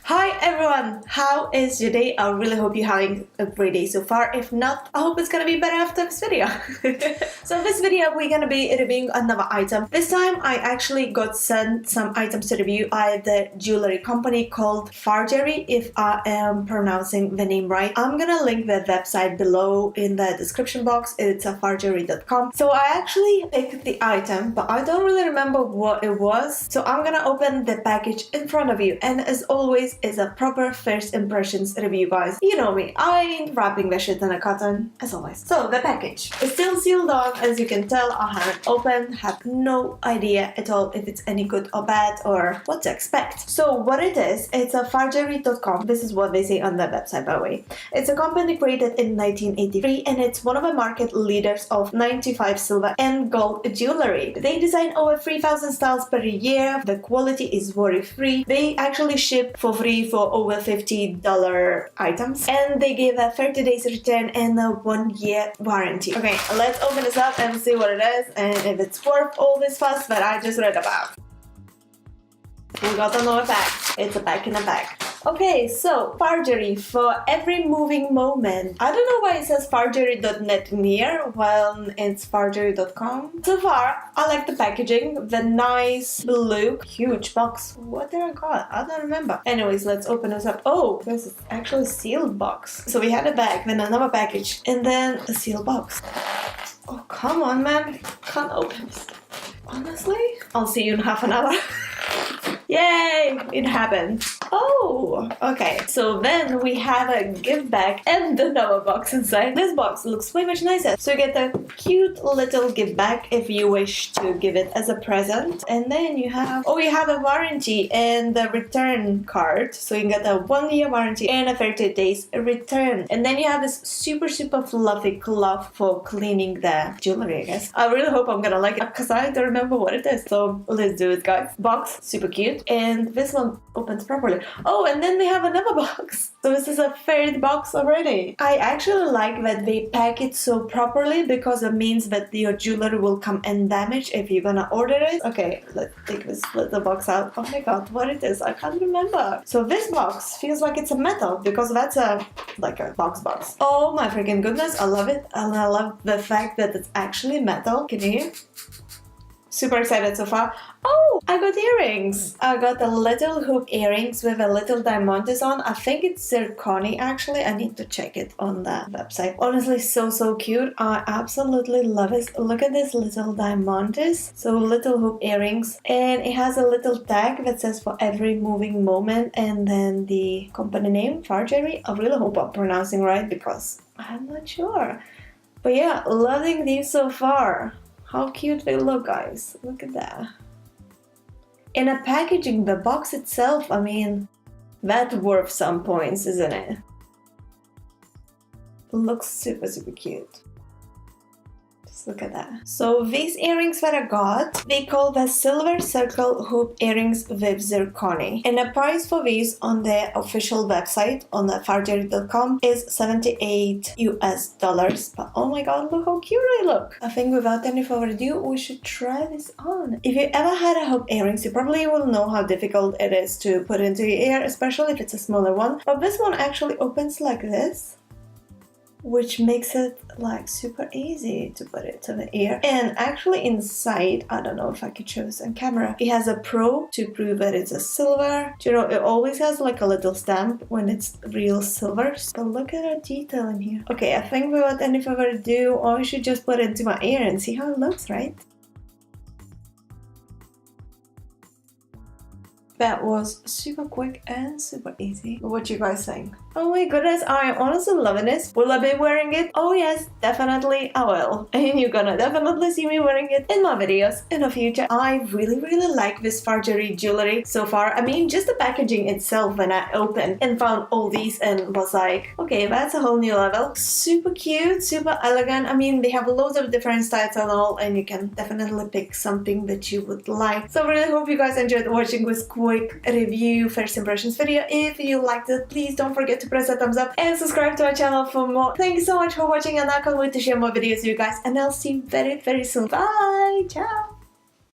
Hi everyone, how is your day? I really hope you're having a great day so far. If not, I hope it's gonna be better after this video. So in this video, we're gonna be reviewing another item. This time, I actually got sent some items to review by the jewelry company called Farjary, if I am pronouncing the name right. I'm gonna link the website below in the description box. It's a farjary.com. So I actually picked the item, but I don't really remember what it was. So I'm gonna open the package in front of you, and as always, is a proper first impressions review, guys. You know me, I ain't wrapping the shit in a cotton, as always. So the package is still sealed on, as you can tell. I haven't opened, have no idea at all if it's any good or bad or what to expect. So what it is, it's a farjary.com. This is what they say on the website, by the way. It's a company created in 1983, and it's one of the market leaders of 95 silver and gold jewelry. They design over 3,000 styles per year. The quality is worry-free. They actually ship for free for over $50 items, and they give a 30 days return and a 1-year warranty. Okay, let's open this up and see what it is and if it's worth all this fuss that I just read about. We got another pack. It's a pack in a pack. Okay, so Farjary, for every moving moment. I don't know why it says farjary.net near while it's farjary.com. So far, I like the packaging, the nice blue, huge box. What did I got? I don't remember. Anyways, let's open this up. Oh, this is actually a sealed box. So we had a bag, then another package, and then a sealed box. Oh, come on, man. Can't open this. Honestly? I'll see you in half an hour. Yay! It happened. Oh, okay. So then we have a gift bag and another box inside. This box looks way much nicer. So you get a cute little gift bag if you wish to give it as a present. And then you have, you have a warranty and the return card. So you get a 1-year warranty and a 30 days return. And then you have this super fluffy cloth for cleaning the jewelry, I guess. I really hope I'm gonna like it because I don't remember what it is. So let's do it, guys. Box, super cute. And this one opens properly. Oh, and then they have another box. So this is a third box already. I actually like that they pack it so properly because it means that your jewelry will come undamaged if you're gonna order it. Okay, let's take this little box out. Oh my god, what it is? I can't remember. So this box feels like it's a metal because that's like a box. Oh my freaking goodness, I love it. And I love the fact that it's actually metal. Can you hear? Super excited so far. Oh, I got earrings. I got a little hoop earrings with a little diamonds on. I think it's zirconia actually. I need to check it on the website. Honestly, so cute. I absolutely love it. Look at this little diamonds. So little hoop earrings. And it has a little tag that says for every moving moment. And then the company name, Farjary. I really hope I'm pronouncing right because I'm not sure. But yeah, loving these so far. How cute they look, guys. Look at that. In a packaging, the box itself, I mean, that's worth some points, isn't it? Looks super cute. Just look at that. So these earrings that I got, they call the silver circle hoop earrings with zirconia. And the price for these on the official website on the farjary.com is $78 US. But oh my god, look how cute they look. I think without any further ado, we should try this on. If you ever had a hoop earrings, you probably will know how difficult it is to put into your ear, especially if it's a smaller one. But this one actually opens like this, which makes it like super easy to put it to the ear. And actually inside, I don't know if I could show this on camera, it has a probe to prove that it's a silver. You know, it always has like a little stamp when it's real silver. But look at the detail in here. Okay, I think without any further ado, I should just put it into my ear and see how it looks, right? That was super quick and super easy. What you guys think? Oh my goodness, I am honestly loving this. Will I be wearing it? Oh yes, definitely I will. And you're gonna definitely see me wearing it in my videos in the future. I really like this Farjary jewelry so far. I mean, just the packaging itself when I opened and found all these and was like, okay, that's a whole new level. Super cute, super elegant. I mean, they have loads of different styles and all, and you can definitely pick something that you would like. So I really hope you guys enjoyed watching this quick review first impressions video. If you liked it, please don't forget to press that thumbs up and subscribe to our channel for more. Thank you so much for watching, and I can't wait to share more videos with you guys, and I'll see you very soon. Bye! Ciao!